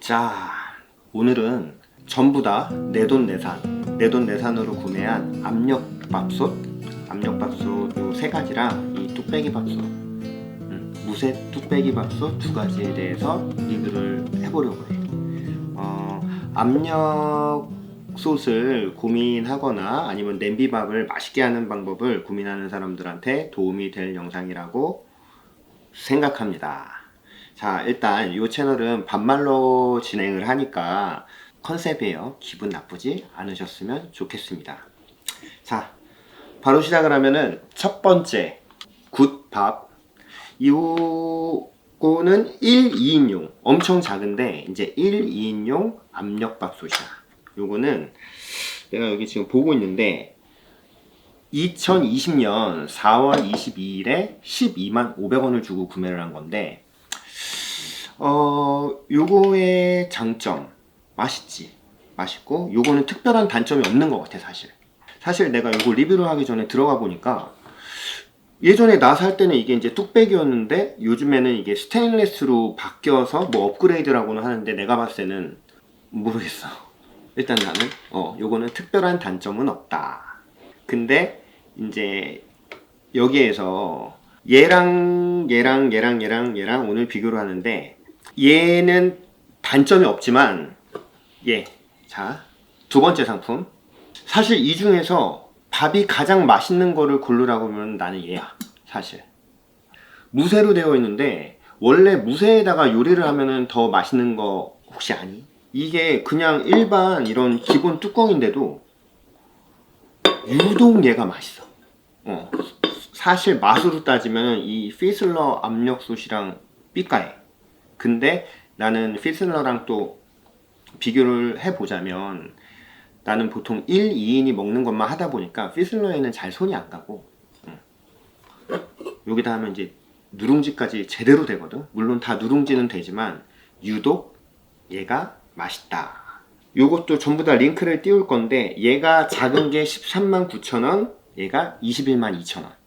자, 오늘은 전부 다 내돈내산으로 구매한 압력밥솥 요 세 가지랑 이 뚝배기 밥솥, 무쇠 뚝배기 밥솥 두 가지에 대해서 리뷰를 해보려고 해요. 압력솥을 고민하거나 아니면 냄비밥을 맛있게 하는 방법을 고민하는 사람들한테 도움이 될 영상이라고 생각합니다. 자, 일단 이 채널은 반말로 진행을 하니까 컨셉이에요. 기분 나쁘지 않으셨으면 좋겠습니다. 자, 바로 시작을 하면은 첫 번째 굿밥. 이거는 1, 2인용 엄청 작은데 이제 1, 2인용 압력밥솥이야. 요거는 내가 여기 지금 보고 있는데 2020년 4월 22일에 12만 500원을 주고 구매를 한 건데 요거의 장점 맛있지, 맛있고 요거는 특별한 단점이 없는 것 같아. 사실 내가 요거 리뷰를 하기 전에 들어가 보니까 예전에 나 살 때는 이게 이제 뚝배기였는데 요즘에는 이게 스테인리스로 바뀌어서 뭐 업그레이드라고는 하는데 내가 봤을 때는 모르겠어. 일단 나는 요거는 특별한 단점은 없다. 근데 이제 여기에서 얘랑 오늘 비교를 하는데 얘는 단점이 없지만 자, 두 번째 상품. 사실 이 중에서 밥이 가장 맛있는 거를 고르라고 하면 나는 얘야. 사실 무쇠로 되어 있는데 원래 무쇠에다가 요리를 하면은 더 맛있는 거 혹시 아니? 이게 그냥 일반 이런 기본 뚜껑인데도 유독 얘가 맛있어. 사실 맛으로 따지면 이 피슬러 압력솥이랑 삐까해. 근데 나는 피슬러랑 또 비교를 해보자면 나는 보통 1, 2인이 먹는 것만 하다 보니까 피슬러에는 잘 손이 안 가고 여기다 하면 이제 누룽지까지 제대로 되거든. 물론 다 누룽지는 되지만 유독 얘가 맛있다. 요것도 전부 다 링크를 띄울 건데 얘가 작은 게 13만 9천원, 얘가 21만 2천원.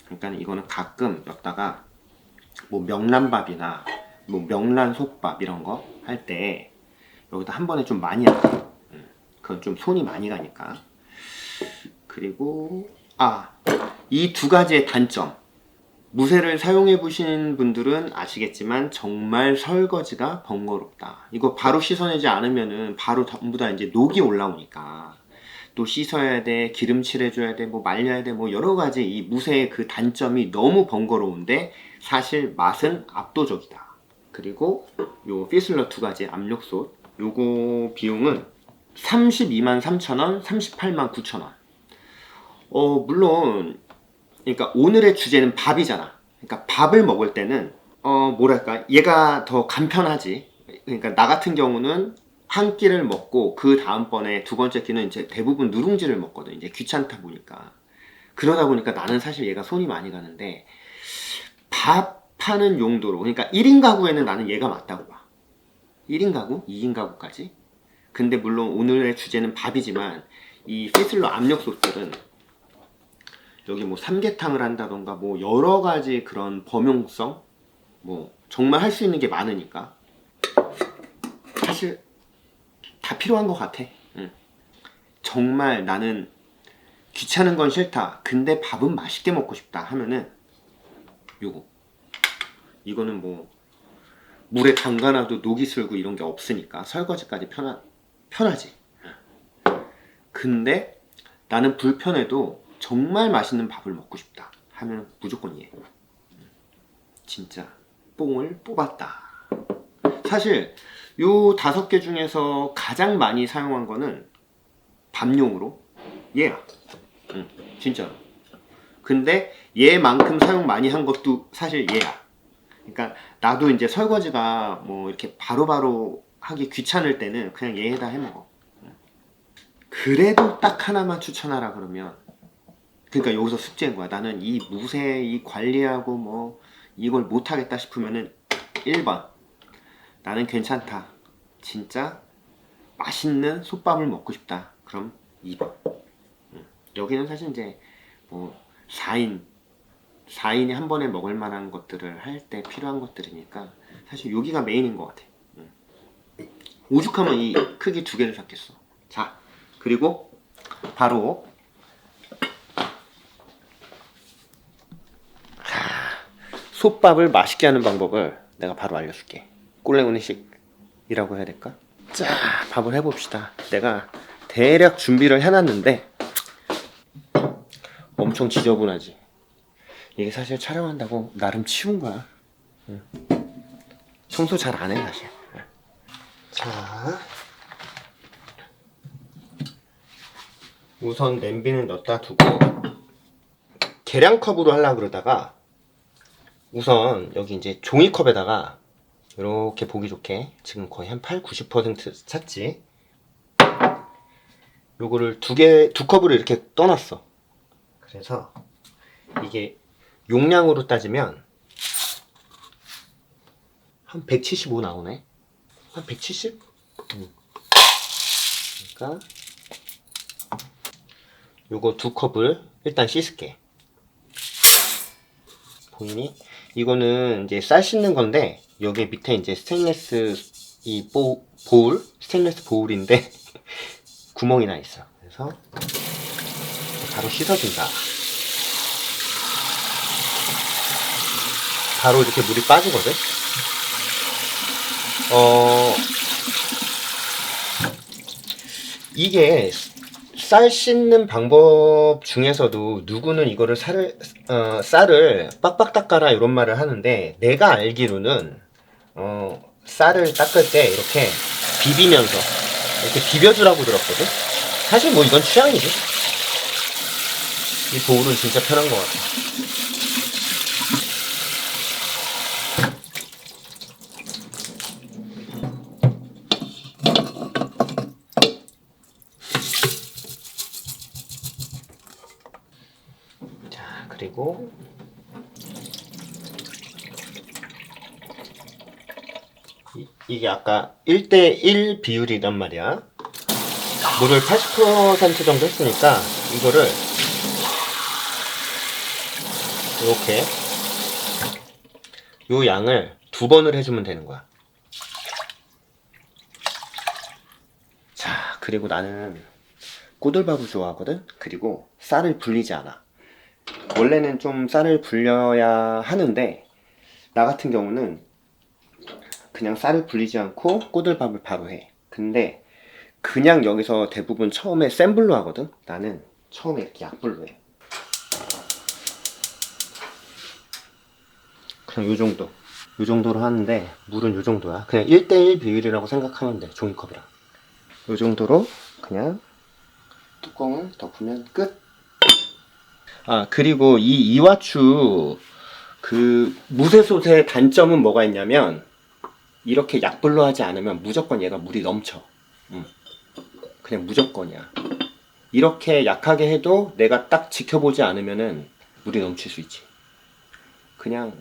그러니까 이거는 가끔 여기다가 뭐 명란밥이나 뭐 명란솥밥 이런 거 할 때 여기다 한 번에 좀 많이 하고 그건 좀 손이 많이 가니까. 그리고 이 두 가지의 단점. 무쇠를 사용해 보신 분들은 아시겠지만 정말 설거지가 번거롭다. 이거 바로 씻어내지 않으면은 바로 전부 다 이제 녹이 올라오니까 또 씻어야 돼, 기름칠 해줘야 돼, 뭐 말려야 돼, 뭐 여러 가지 이 무쇠의 그 단점이 너무 번거로운데 사실 맛은 압도적이다. 그리고 요 피슬러 두 가지 압력솥 요거 비용은 32만 3천원, 38만 9천원. 물론 그러니까 오늘의 주제는 밥이잖아. 그러니까 밥을 먹을 때는 뭐랄까 얘가 더 간편하지. 그러니까 나 같은 경우는 한 끼를 먹고 그 다음번에 두 번째 끼는 이제 대부분 누룽지를 먹거든. 이제 귀찮다 보니까. 그러다 보니까 나는 사실 얘가 손이 많이 가는데 밥 하는 용도로, 그러니까 1인 가구에는 나는 얘가 맞다고 봐. 1인 가구, 2인 가구까지. 근데 물론 오늘의 주제는 밥이지만 이 피슬러 압력솥들은 여기 뭐 삼계탕을 한다던가 뭐 여러 가지 그런 범용성, 뭐 정말 할 수 있는 게 많으니까 사실 다 필요한 것 같아. 정말 나는 귀찮은 건 싫다. 근데 밥은 맛있게 먹고 싶다 하면은 이거는 뭐 물에 담가놔도 녹이 슬고 이런 게 없으니까 설거지까지 편하지. 근데 나는 불편해도 정말 맛있는 밥을 먹고 싶다 하면 무조건 얘. 진짜 뽕을 뽑았다. 사실 요 5개 중에서 가장 많이 사용한 거는 밥용으로 얘야. 진짜로. 근데 얘만큼 사용 많이 한 것도 사실 얘야. 그러니까 나도 이제 설거지가 뭐 이렇게 바로바로 하기 귀찮을 때는 그냥 얘에다 해먹어. 그래도 딱 하나만 추천하라 그러면, 그러니까 여기서 숙제인 거야. 나는 이 무쇠 이 관리하고 뭐 이걸 못하겠다 싶으면은 1번 나는 괜찮다, 진짜 맛있는 솥밥을 먹고 싶다, 그럼 2번. 여기는 사실 이제 뭐 4인이 한 번에 먹을 만한 것들을 할 때 필요한 것들이니까 사실 여기가 메인인 것 같아. 오죽하면 이 크기 2개를 샀겠어. 자, 그리고 바로 솥밥을 맛있게 하는 방법을 내가 바로 알려줄게. 꼴랭우니식이라고 해야 될까? 자, 밥을 해봅시다. 내가 대략 준비를 해놨는데 엄청 지저분하지. 이게 사실 촬영한다고 나름 치운 거야. 응. 청소 잘 안 해 사실. 자, 우선 냄비는 넣다 두고 계량컵으로 하려고 그러다가 우선 여기 이제 종이컵에다가 이렇게 보기 좋게 지금 거의 한 80-90% 찼지. 요거를 두 컵으로 이렇게 떠놨어. 그래서 이게 용량으로 따지면 한 175 나오네. 한 170? 그러니까 요거 2컵을 일단 씻을게. 보이니? 이거는 이제 쌀 씻는 건데 여기 밑에 이제 스테인리스 보울? 스테인리스 보울인데 구멍이 나 있어. 그래서 바로 씻어준다. 바로 이렇게 물이 빠지거든? 이게 쌀 씻는 방법 중에서도 누구는 이거를 쌀을 빡빡 닦아라 이런 말을 하는데 내가 알기로는 쌀을 닦을 때 이렇게 비비면서 이렇게 비벼주라고 들었거든? 사실 뭐 이건 취향이지. 이 보울은 진짜 편한 것 같아. 자, 그리고 이게 아까 1대1 비율이란 말이야. 물을 80% 정도 했으니까 이거를 이렇게 요 양을 2번을 해주면 되는 거야. 자, 그리고 나는 꼬들밥을 좋아하거든. 그리고 쌀을 불리지 않아. 원래는 좀 쌀을 불려야 하는데 나 같은 경우는 그냥 쌀을 불리지 않고 꼬들밥을 바로 해. 근데 그냥 여기서 대부분 처음에 센 불로 하거든. 나는 처음에 이렇게 약불로 해. 그냥 요 정도로 하는데 물은 요 정도야. 그냥 1대1 비율이라고 생각하면 돼. 종이컵이랑 요 정도로 그냥 뚜껑을 덮으면 끝. 아, 그리고 이 이와추 그 무쇠솥의 단점은 뭐가 있냐면 이렇게 약불로 하지 않으면 무조건 얘가 물이 넘쳐. 그냥 무조건이야. 이렇게 약하게 해도 내가 딱 지켜보지 않으면은 물이 넘칠 수 있지. 그냥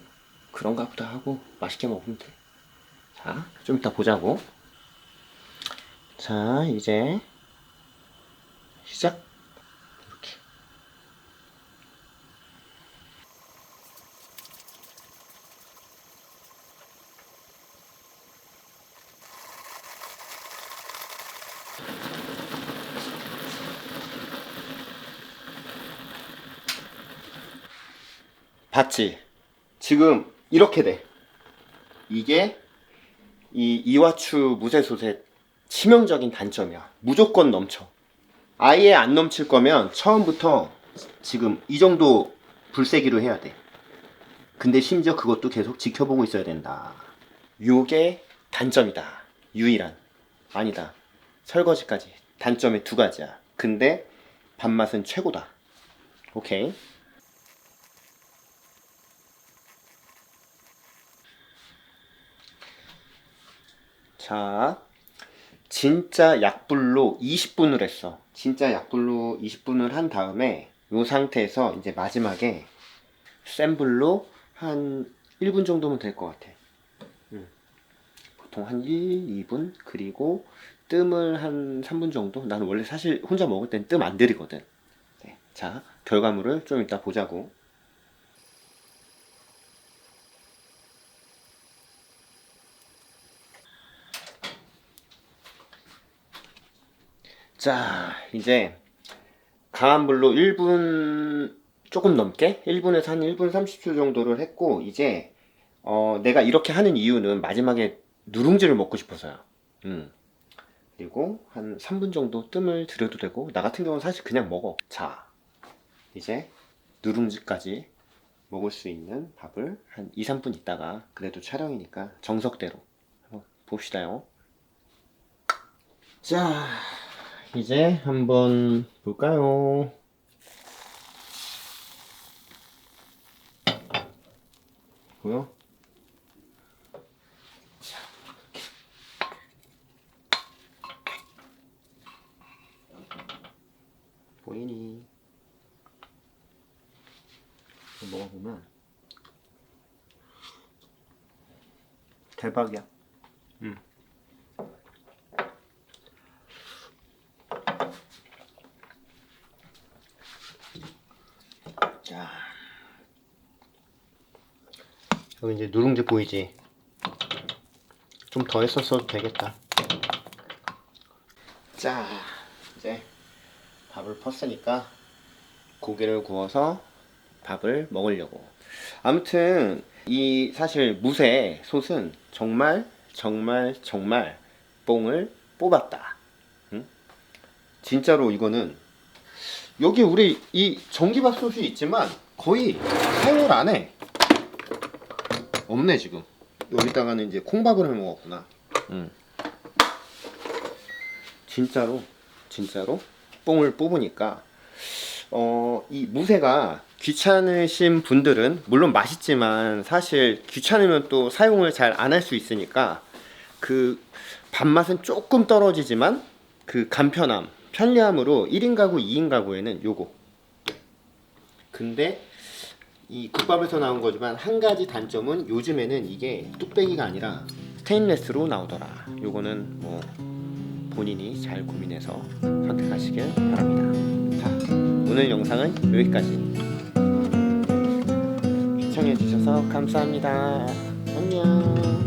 그런가 보다 하고 맛있게 먹으면 돼. 자, 좀 이따 보자고. 자, 이제 시작. 이렇게. 봤지? 지금 이렇게 돼. 이게 이 이와추 무쇠솥의 치명적인 단점이야. 무조건 넘쳐. 아예 안 넘칠 거면 처음부터 지금 이 정도 불세기로 해야 돼. 근데 심지어 그것도 계속 지켜보고 있어야 된다. 요게 단점이다. 유일한. 아니다. 설거지까지. 단점이 2가지야. 근데 밥맛은 최고다. 오케이. 자, 진짜 약불로 20분을 했어. 진짜 약불로 20분을 한 다음에 이 상태에서 이제 마지막에 센 불로 한 1분 정도면 될 것 같아. 보통 한 1, 2분? 그리고 뜸을 한 3분 정도? 나는 원래 사실 혼자 먹을 땐 뜸 안 들이거든. 네. 자, 결과물을 좀 이따 보자고. 자, 이제 강한 불로 1분 조금 넘게 1분에서 한 1분 30초 정도를 했고, 이제 내가 이렇게 하는 이유는 마지막에 누룽지를 먹고 싶어서요. 그리고 한 3분 정도 뜸을 들여도 되고, 나 같은 경우는 사실 그냥 먹어. 자, 이제 누룽지까지 먹을 수 있는 밥을 한 2, 3분 있다가, 그래도 촬영이니까 정석대로 한번 봅시다요. 자, 이제 한번 볼까요? 보여? 보이니? 먹어보면 대박이야. 자, 여기 이제 누룽지 보이지? 좀 더 했었어도 되겠다. 자, 이제 밥을 펐으니까 고기를 구워서 밥을 먹으려고. 아무튼 이 사실 무쇠 솥은 정말 뽕을 뽑았다. 응? 진짜로 이거는 여기 우리 이 전기밥솥이 있지만 거의 사용을 안 해. 없네 지금. 여기다가는 이제 콩밥을 해 먹었구나. 진짜로 뽕을 뽑으니까 이 무쇠가 귀찮으신 분들은 물론 맛있지만 사실 귀찮으면 또 사용을 잘 안 할 수 있으니까 그 밥맛은 조금 떨어지지만 그 간편함, 편리함으로 1인 가구, 2인 가구에는 요거. 근데 이 국밥에서 나온 거지만 한 가지 단점은 요즘에는 이게 뚝배기가 아니라 스테인레스로 나오더라. 요거는 뭐 본인이 잘 고민해서 선택하시길 바랍니다. 자, 오늘 영상은 여기까지. 시청해주셔서 감사합니다. 안녕.